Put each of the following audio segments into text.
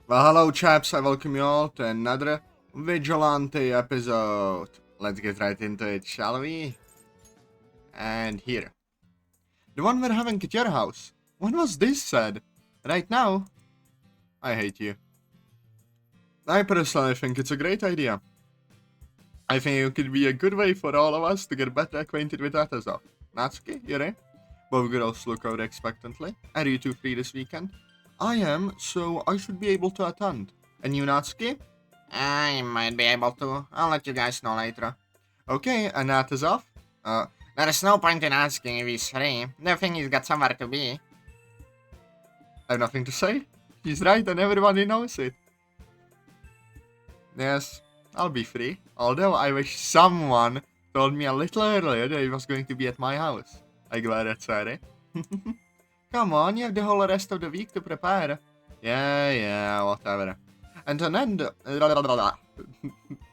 Well, hello chaps, I welcome you all to another Vigilante episode. Let's get right into it, shall we? And here. The one we're having at your house. When was this said? Right now? I hate you. I personally think it's a great idea. I think it could be a good way for all of us to get better acquainted with Atazoth. Natsuki, Yuri? Both girls look out expectantly. Are you two free this weekend? I am, so I should be able to attend. And you, Natsuki? I might be able to. I'll let you guys know later. Okay, and Atazoth? There's no point in asking if he's free. The thing he's got somewhere to be. I have nothing to say. He's right and everybody knows it. Yes, I'll be free. Although I wish someone told me a little earlier that he was going to be at my house. I glad at Sayori. Come on, you have the whole rest of the week to prepare. Yeah, whatever. And on that...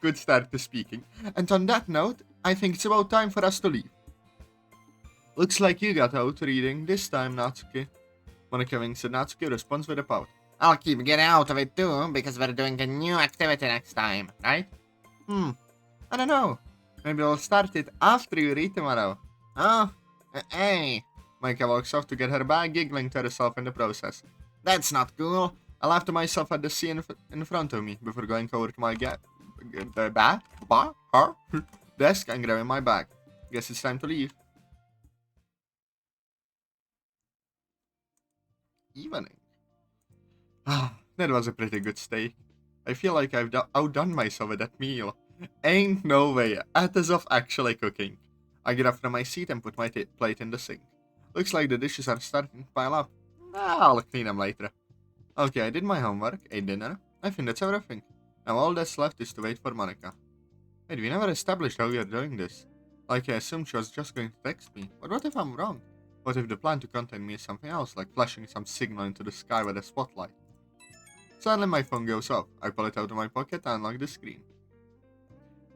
Good start to speaking. And on that note, I think it's about time for us to leave. Looks like you got out reading this time, Natsuki. Monika winks at Natsuki, responds with a pout. I'll keep getting out of it too, because we're doing a new activity next time, right? I don't know. Maybe we'll start it after you read tomorrow. Oh, hey, Monika walks off to get her bag, giggling to herself in the process. that's not cool. I laugh to myself at the scene in front of me before going over to my desk and grabbing my bag. Guess it's time to leave. Evening. That was a pretty good steak. I feel like I've outdone myself with that meal. Ain't no way. Atazoth actually cooking. I get up from my seat and put my plate in the sink. Looks like the dishes are starting to pile up. I'll clean them later. Okay, I did my homework, ate dinner. I think that's everything. Now all that's left is to wait for Monika. Wait, we never established how we are doing this. Like, I assumed she was just going to text me. But what if I'm wrong? What if the plan to contact me is something else, like flashing some signal into the sky with a spotlight? Suddenly my phone goes off. I pull it out of my pocket and unlock the screen.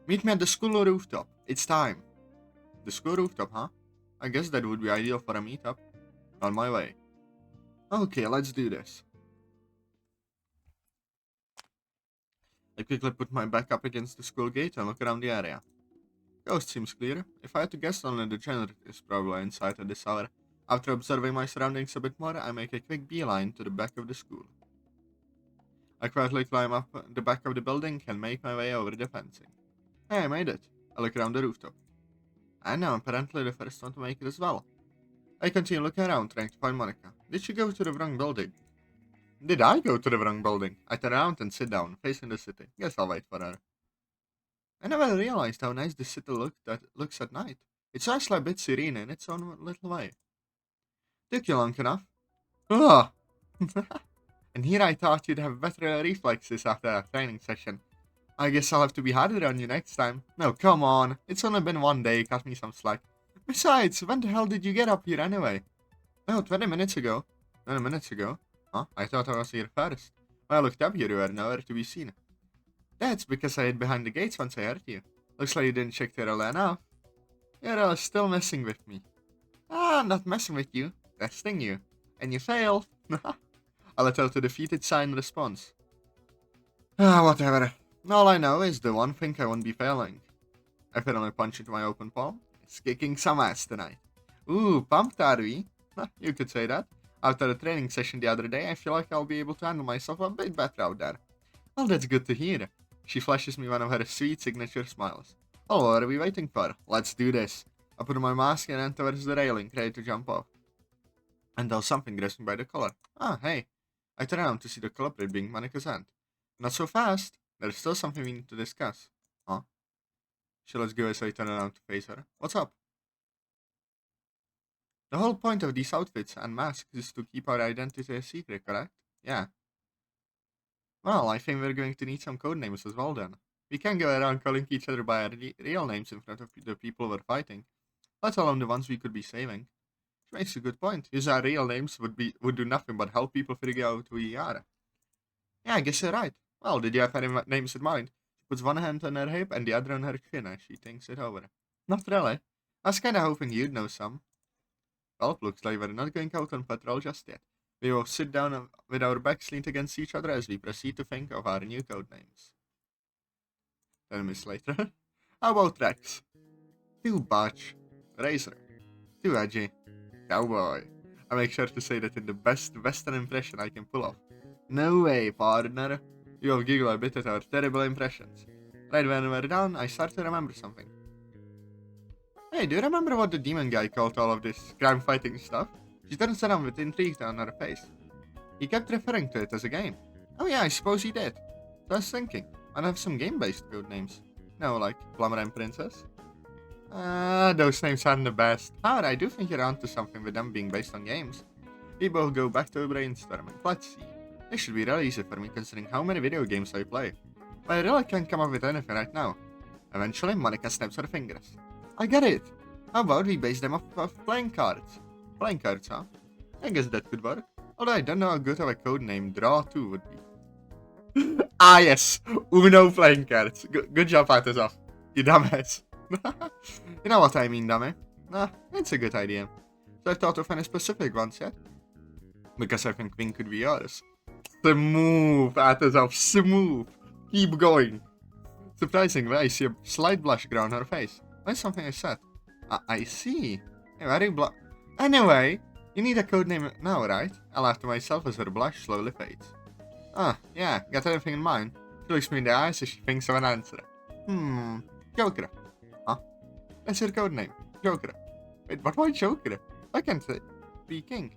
Meet me at the school rooftop. It's time. The school rooftop, huh? I guess that would be ideal for a meetup. On my way. Okay, let's do this. I quickly put my back up against the school gate and look around the area. Coast seems clear. If I had to guess, only the janitor is probably inside at this hour. After observing my surroundings a bit more, I make a quick beeline to the back of the school. I quietly climb up the back of the building and make my way over the fencing. Hey, I made it. I look around the rooftop. And I'm apparently the first one to make it as well. I continue looking around, trying to find Monika. Did she go to the wrong building? Did I go to the wrong building? I turn around and sit down, facing the city. Guess I'll wait for her. I never realized how nice the city looks at night. It's actually a bit serene in its own little way. Took you long enough. Ugh! And here I thought you'd have better reflexes after a training session. I guess I'll have to be harder on you next time. No, come on. It's only been one day, cut me some slack. Besides, when the hell did you get up here anyway? Oh, 20 minutes ago. 20 minutes ago? Huh? I thought I was here first. When I looked up here, you were nowhere to be seen. That's because I hid behind the gates once I heard you. Looks like you didn't check there early enough. You're still messing with me. I'm not messing with you. Testing you. And you failed. I let out a defeated sigh in response. Whatever. All I know is the one thing I won't be failing. I feel my punch into my open palm. It's kicking some ass tonight. Ooh, pumped are we? You could say that. After a training session the other day, I feel like I'll be able to handle myself a bit better out there. Well, that's good to hear. She flashes me one of her sweet signature smiles. Oh, what are we waiting for? Let's do this. I put on my mask and ran towards the railing, ready to jump off. Until something grabs me by the collar. Ah, hey. I turn around to see the culprit being Monika's aunt. Not so fast. There's still something we need to discuss. Huh? She lets go as I turn around to face her. What's up? The whole point of these outfits and masks is to keep our identity a secret, correct? Yeah. Well, I think we're going to need some code names as well then. We can't go around calling each other by our real names in front of the people we're fighting, let alone the ones we could be saving. Which makes a good point. Use our real names would do nothing but help people figure out who we are. Yeah, I guess you're right. Well, did you have any names in mind? She puts one hand on her hip and the other on her chin as she thinks it over. Not really. I was kinda hoping you'd know some. Well, looks like we're not going out on patrol just yet. We will sit down with our backs leaned against each other as we proceed to think of our new code names. 10 minutes later. How about Rex? Too Butch. Razor. Too edgy. Cowboy. I make sure to say that in the best Western impression I can pull off. No way, partner. You will giggle a bit at our terrible impressions. Right when we're done, I start to remember something. Hey, do you remember what the demon guy called all of this crime-fighting stuff? She turns around with intrigue on her face. He kept referring to it as a game. Oh yeah, I suppose he did. So I was thinking, I'd have some game-based code names. No, like Plumber and Princess. Those names aren't the best. However, I do think you're onto something with them being based on games. We both go back to brainstorming. Let's see. This should be really easy for me considering how many video games I play. But I really can't come up with anything right now. Eventually, Monika snaps her fingers. I get it! How about we base them off of playing cards? Playing cards, huh? I guess that could work. Although I don't know how good of a code name Draw 2 would be. Ah yes! Uno playing cards. Good job, Atazoth. You dumbass. You know what I mean, dummy. Nah, it's a good idea. So I thought of any specific ones yet? Because I think Wing could be yours. Smooth, Atazoth, smooth. Keep going. Surprisingly, I see a slight blush grow on her face. That's something I said. I see. Very Anyway, you need a code name now, right? I laugh to myself as her blush slowly fades. Yeah, got anything in mind? She looks me in the eyes as she thinks of an answer. Joker. Huh? That's your code name, Joker. Wait, but why Joker? Why can't it be King?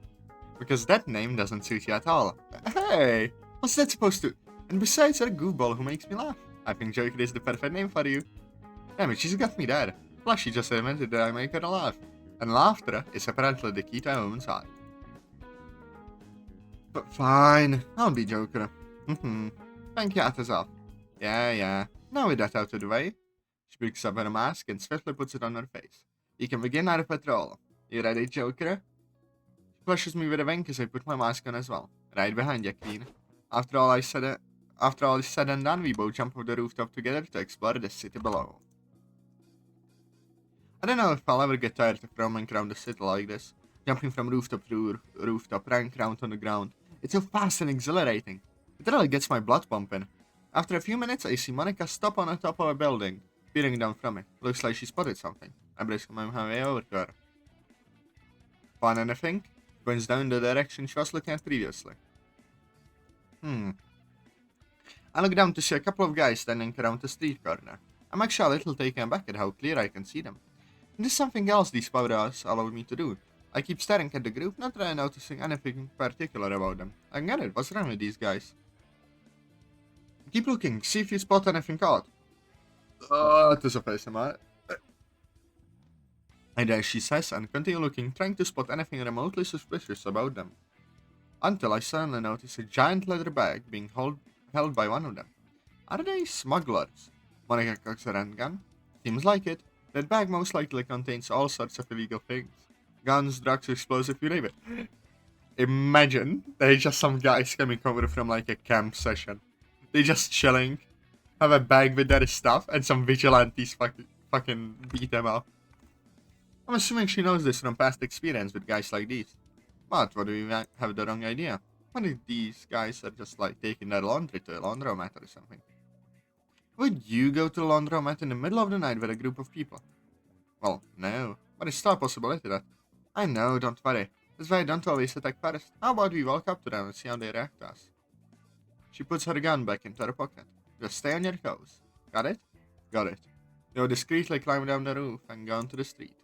Because that name doesn't suit you at all. Hey, what's that supposed to? And besides, you're a goofball who makes me laugh. I think Joker is the perfect name for you. Damn it, she's got me there. Plus, she just admitted that I make her laugh. And laughter is apparently the key to a woman's heart. But fine, I'll be Joker. Thank you, Atazoth. Yeah. Now with that out of the way, she picks up her mask and swiftly puts it on her face. You can begin our patrol. You ready, Joker? She flushes me with a wink as I put my mask on as well. Right behind you, Queen. After all is said and done, we both jump off the rooftop together to explore the city below. I don't know if I'll ever get tired of roaming around the city like this, jumping from rooftop to rooftop, rank around on the ground. It's so fast and exhilarating. It really gets my blood pumping. After a few minutes, I see Monika stop on the top of a building, peering down from it. Looks like she spotted something. I briskly make my way over to her. Find anything? She points down the direction she was looking at previously. I look down to see a couple of guys standing around the street corner. I'm actually a little taken aback at how clear I can see them. And there's something else these powers allow me to do. I keep staring at the group, not really noticing anything particular about them. I get it, what's wrong with these guys? Keep looking, see if you spot anything odd. It is a face, am I? And as she says, and continue looking, trying to spot anything remotely suspicious about them. Until I suddenly notice a giant leather bag being held by one of them. Are they smugglers? Monika cocks her handgun. Seems like it. That bag most likely contains all sorts of illegal things. Guns, drugs, explosive, you name it. Imagine there's just some guys coming over from like a camp session. They just chilling, have a bag with their stuff, and some vigilantes fucking beat them up. I'm assuming she knows this from past experience with guys like these. But what do we have the wrong idea? What if these guys are just like taking their laundry to a laundromat or something? Would you go to the laundromat in the middle of the night with a group of people? Well, no, but it's still a possibility that. I know, don't worry. That's why I don't always attack first. How about we walk up to them and see how they react to us? She puts her gun back into her pocket. Just stay on your toes. Got it? Got it. You discreetly climb down the roof and go onto the street.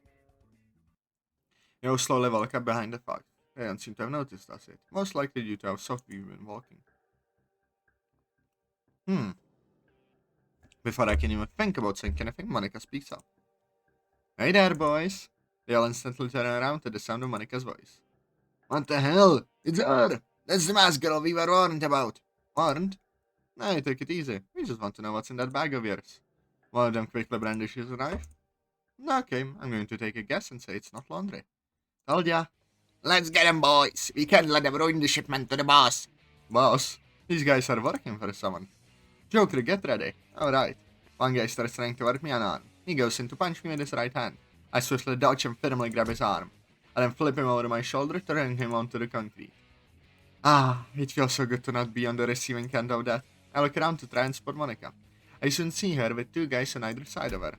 You slowly walk up behind the fog. They don't seem to have noticed us yet. Most likely due to how soft we've been walking. Before I can even think about saying anything, Monika speaks up. Hey there, boys! They all instantly turn around to the sound of Monika's voice. What the hell? It's her! That's the mask girl we were warned about. Warned? No, take it easy. We just want to know what's in that bag of yours. One of them quickly brandishes a knife. Okay, I'm going to take a guess and say it's not laundry. Told ya. Let's get them, boys. We can't let them ruin the shipment to the boss. Boss? These guys are working for someone. Joker, get ready. Alright. One guy starts trying to work me an arm. He goes in to punch me with his right hand. I swiftly dodge and firmly grab his arm. I then flip him over my shoulder, throwing him onto the concrete. Ah, it feels so good to not be on the receiving end of that. I look around to try and spot Monika. I soon see her with two guys on either side of her.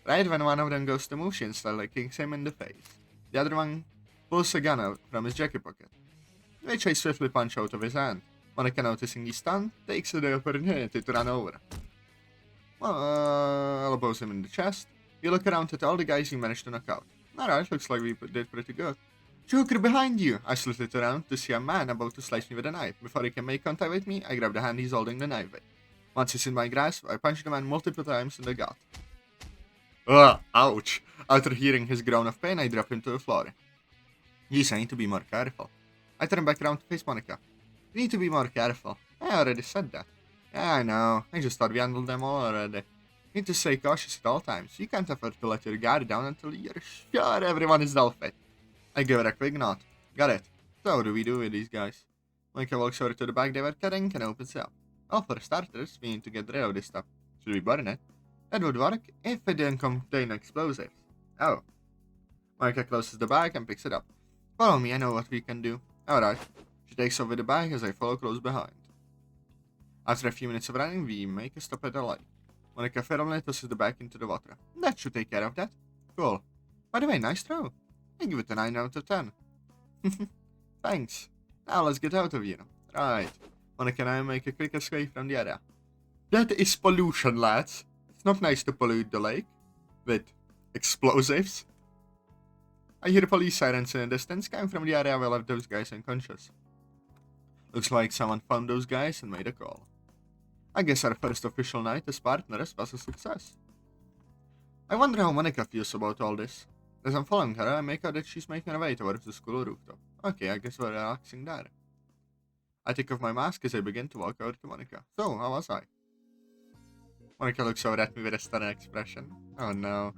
Right when one of them goes to move, she instantly kicks him in the face. The other one pulls a gun out from his jacket pocket, which I swiftly punch out of his hand. Monika, noticing he's stunned, takes the opportunity to run over. Well, I'll elbows him in the chest. You look around at all the guys you managed to knock out. Alright, looks like we did pretty good. Joker, behind you! I slit it around to see a man about to slice me with a knife. Before he can make contact with me, I grab the hand he's holding the knife with. Once he's in my grasp, I punch the man multiple times in the gut. Ugh, ouch! After hearing his groan of pain, I drop him to the floor. Geez, I need to be more careful. I turn back around to face Monika. You need to be more careful. I already said that. Yeah, I know. I just thought we handled them all already. You need to stay cautious at all times. You can't afford to let your guard down until you're sure everyone is all fit. I give it a quick nod. Got it. So what do we do with these guys? Monika walks over to the bag they were carrying and opens it up. Well, for starters, we need to get rid of this stuff. Should we burn it? That would work if it didn't contain explosives. Oh. Monika closes the bag and picks it up. Follow me, I know what we can do. Alright. She takes over the bag as I follow close behind. After a few minutes of running, we make a stop at the light. Monika firmly tosses the bag into the water. That should take care of that. Cool. By the way, nice throw. I give it a 9 out of 10. Thanks. Now let's get out of here. Right. Monika and I make a quick escape from the area. That is pollution, lads. It's not nice to pollute the lake with explosives. I hear police sirens in the distance coming from the area where I left those guys unconscious. Looks like someone found those guys and made a call. I guess our first official night as partners was a success. I wonder how Monika feels about all this. As I'm following her, I make out that she's making her way towards the school rooftop. Okay, I guess we're relaxing there. I take off my mask as I begin to walk over to Monika. So, how was I? Monika looks over at me with a stern expression. Oh no.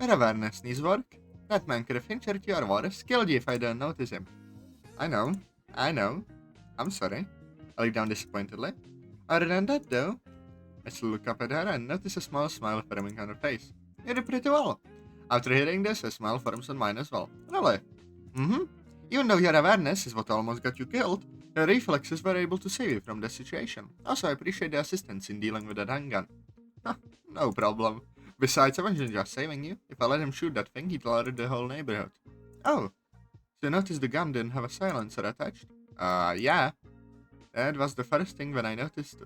Her awareness needs work. That man could have injured you or worse, killed you if I didn't notice him. I know. I'm sorry. I look down disappointedly. Other than that, though, I still look up at her and notice a small smile forming on her face. You did pretty well. After hearing this, a smile forms on mine as well. Really? Even though your awareness is what almost got you killed, your reflexes were able to save you from the situation. Also, I appreciate the assistance in dealing with that handgun. Huh, no problem. Besides, I wasn't just saving you. If I let him shoot that thing, he'd alert the whole neighborhood. Oh, so you noticed the gun didn't have a silencer attached? Yeah. That was the first thing when I noticed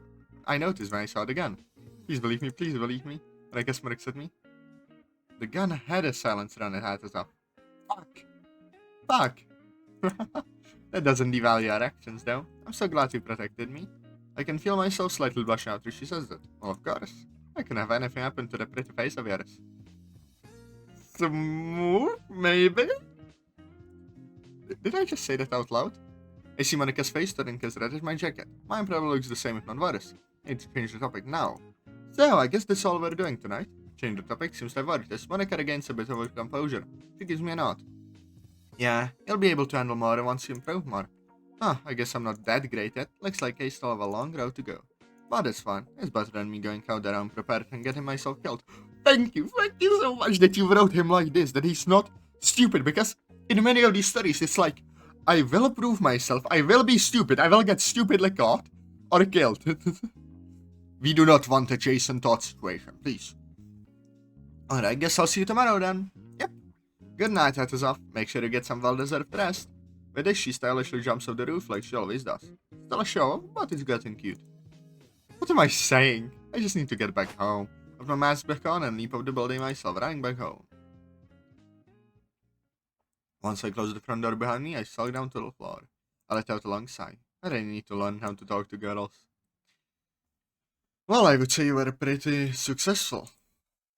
when I saw the gun. Please believe me. And I guess Monika at me. The gun had a silencer on it, Atazoth. Fuck. That doesn't devalue our actions, though. I'm so glad you protected me. I can feel myself slightly blush after she says that. Well, of course. I can have anything happen to the pretty face of yours. Smooth, maybe? Did I just say that out loud? I see Monika's face turning as red as my jacket. Mine probably looks the same if not worse. I need to change the topic now. So, I guess that's all we're doing tonight. Change the topic seems to have worked as Monika regains a bit of her composure. She gives me a nod. Yeah, you'll be able to handle more once you improve more. Huh, I guess I'm not that great yet. Looks like I still have a long road to go. But it's fine. It's better than me going out there unprepared and getting myself killed. Thank you so much that you wrote him like this, that he's not stupid, because in many of these stories it's like, I will prove myself, I will be stupid, I will get stupidly caught, or killed. We do not want a Jason Todd situation, please. Alright, I guess I'll see you tomorrow then. Yep. Good night, Atazoth. Make sure you get some well-deserved rest. With this, she stylishly jumps off the roof like she always does. Still a show, but it's getting cute. What am I saying? I just need to get back home. Put my mask back on and leap off the building myself, running back home. Once I close the front door behind me, I slide down to the floor. I let out a long sigh. I really need to learn how to talk to girls. Well, I would say you were pretty successful.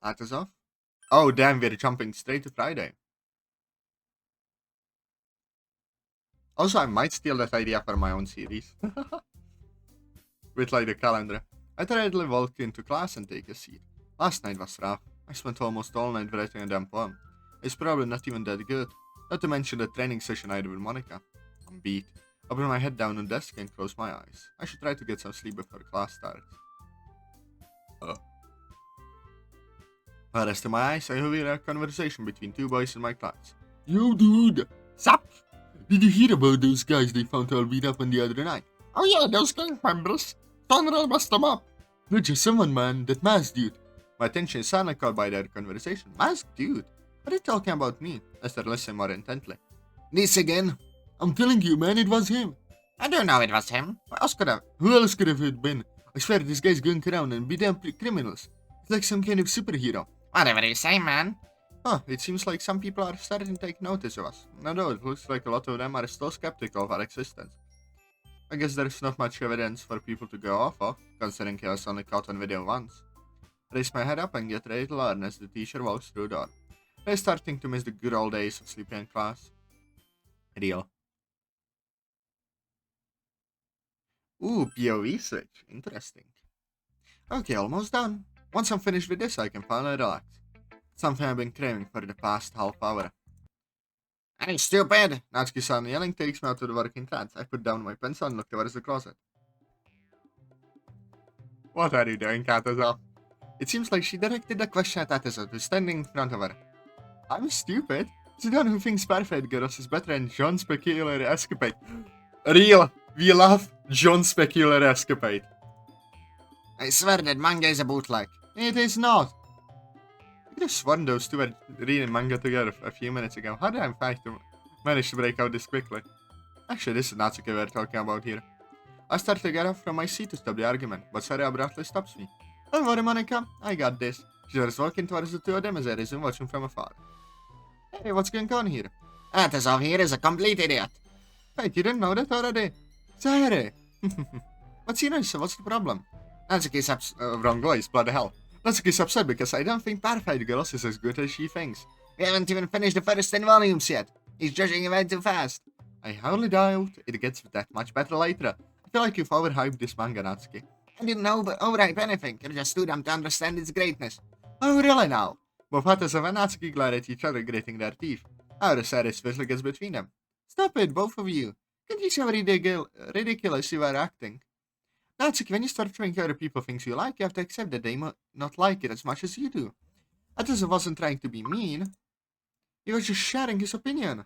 Atazoth? Oh damn, we're jumping straight to Friday. Also, I might steal that idea for my own series. With like the calendar. I hurriedly walk into class and take a seat. Last night was rough. I spent almost all night writing a damn poem. It's probably not even that good. Not to mention the training session I did with Monika. I'm beat. I put my head down on the desk and close my eyes. I should try to get some sleep before class starts. I rest my eyes, I overhear a conversation between two boys in my class. Yo dude! Sup? Did you hear about those guys they found all beat up on the other night? Oh yeah, those gang members. Conrad messed them up. They're just someone, man, that masked dude. My attention is suddenly caught by their conversation. Masked dude? Are they talking about me? I started listening more intently. This again? I'm telling you, man, it was him. I don't know it was him. Who else could have it been? I swear this guy's going around and beat up criminals. It's like some kind of superhero. Whatever you say, man. Huh, it seems like some people are starting to take notice of us. Although it looks like a lot of them are still skeptical of our existence. I guess there's not much evidence for people to go off of, considering he was only caught on video once. Raise my head up and get ready to learn as the teacher walks through the door. I'm starting to miss the good old days of sleeping in class. Real. Ooh, POV switch. Interesting. Okay, almost done. Once I'm finished with this, I can finally relax. Something I've been craving for the past half hour. Hey, stupid! Natsuki suddenly yelling takes me out to the working trance. I put down my pencil and look towards the closet. What are you doing, Atazoth? It seems like she directed the question at Atazoth, who's standing in front of her. I'm stupid. It's the one who thinks Perfect Girls is better than John's Peculiar Escapade. Real. We love John's Peculiar Escapade. I swear that manga is a bootleg. It is not. I could have sworn those two were reading manga together a few minutes ago. How did I in fact manage to break out this quickly? Actually, this is Natsuki we're talking about here. I start to get up from my seat to stop the argument, but Sayori abruptly stops me. Don't worry, Monika. I got this. She starts walking towards the two of them as I resume watching from afar. Hey, what's going on here? Atazoth here is a complete idiot. Wait, you didn't know that already? Sayori! What's serious? What's the problem? Natsuki's wrong voice, bloody hell. Natsuki's upset because I don't think Perfect Girls is as good as she thinks. We haven't even finished the first 10 volumes yet. He's judging it way too fast. I hardly doubt it gets that much better later. I feel like you've overhyped this manga, Natsuki. I didn't overhype anything. You're just too dumb to understand its greatness. Oh, really now? Both Atazoth and Natsuki glare at each other, gritting their teeth. How the saddest swiftly gets between them. Stop it, both of you. Can't you see how ridiculous you are acting? Natsuki, when you start showing other people things you like, you have to accept that they might not like it as much as you do. Atazoth wasn't trying to be mean. He was just sharing his opinion.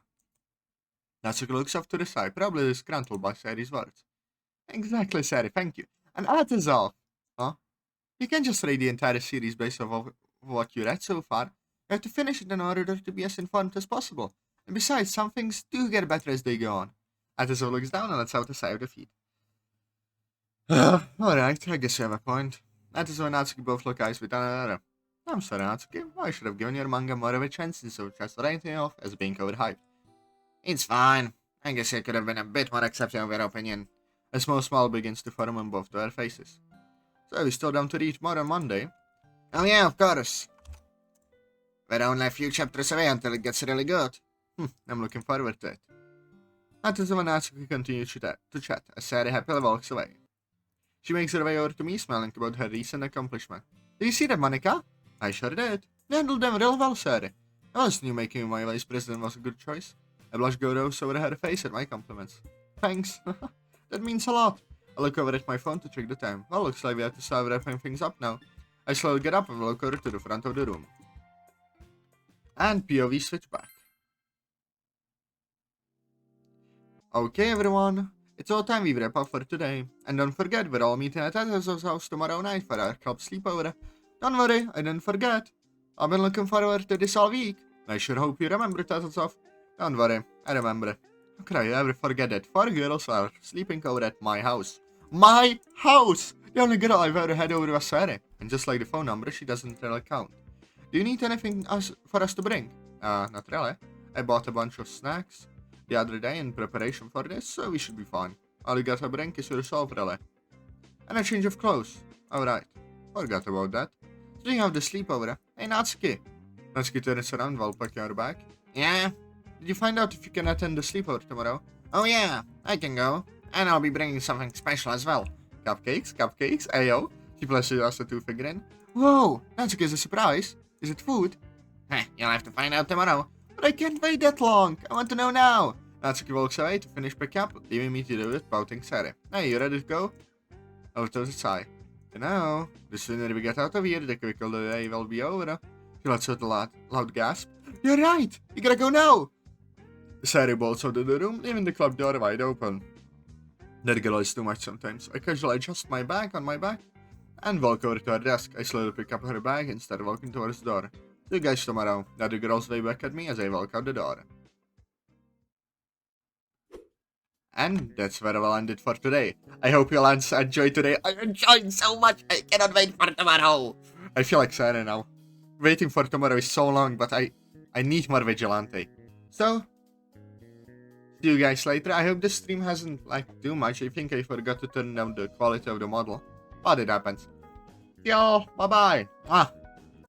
Natsuki looks off to the side, probably disgruntled by Sayori's words. Exactly, Sayori, thank you. And Atazoth. Huh? You can't just read the entire series based off of what you read so far. You have to finish it in order to be as informed as possible. And besides, some things do get better as they go on. Atazoth looks down and lets out a sigh of defeat. Alright, I guess you have a point. Atazoth and Natsuki both look eyes with one another. I'm sorry, Natsuki. I should have given your manga more of a chance instead of just writing it off as being overhyped. It's fine. I guess I could have been a bit more accepting of your opinion. A small smile begins to form on both their faces. So, we still down to read more on Monday? Oh yeah, of course. We're only a few chapters away until it gets really good. I'm looking forward to it. Atazoth and Natsuki continue to chat as Sayori happily walks away. She makes her way over to me, smiling about her recent accomplishment. Did you see that, Monika? I sure did. You handled them real well, Sayori. I always knew making you my vice president was a good choice. A blush goes over her face at my compliments. Thanks. That means a lot. I look over at my phone to check the time. Well, looks like we have to start wrapping things up now. I slowly get up and walk over to the front of the room. And POV switch back. Okay, everyone. It's all time we wrap up for today. And don't forget, we're all meeting at Atazoth's house tomorrow night for our club sleepover. Don't worry, I didn't forget. I've been looking forward to this all week. I sure hope you remember it, Atazoth. Don't worry, I remember it. How could I ever forget that 4 girls are sleeping over at my house? My house! The only girl I've ever had over was Sayori. And just like the phone number, she doesn't really count. Do you need anything for us to bring? Not really. I bought a bunch of snacks the other day in preparation for this, so we should be fine. All you gotta bring is yourself, really. And a change of clothes. Alright. Forgot about that. Speaking of the sleepover, hey Natsuki. Natsuki turns around while packing her bag. Yeah? Did you find out if you can attend the sleepover tomorrow? Oh yeah, I can go. And I'll be bringing something special as well. Cupcakes? Ayo. She flashes us a two-finger in. Whoa, Natsuki is a surprise. Is it food? You'll have to find out tomorrow. But I can't wait that long. I want to know now. Natsuki walks away to finish picking up, leaving me to do it, pouting Sayori. Hey, you ready to go? A little sigh. You know, the sooner we get out of here, the quicker the day will be over. She lets out a loud gasp. You're right! You gotta go now! Sayori bolts out of the room, leaving the club door wide open. That girl is too much sometimes. I casually adjust my bag on my back and walk over to her desk. I slowly pick up her bag and start walking towards the door. See you guys tomorrow. The other girls wave back at me as I walk out the door. And that's where we'll end it for today. I hope you'll enjoy today. I enjoyed so much. I cannot wait for tomorrow. I feel like Sarah now. Waiting for tomorrow is so long, but I need more Vigilante. So, see you guys later. I hope this stream hasn't like too much. I think I forgot to turn down the quality of the model. But it happens. Yo, bye bye.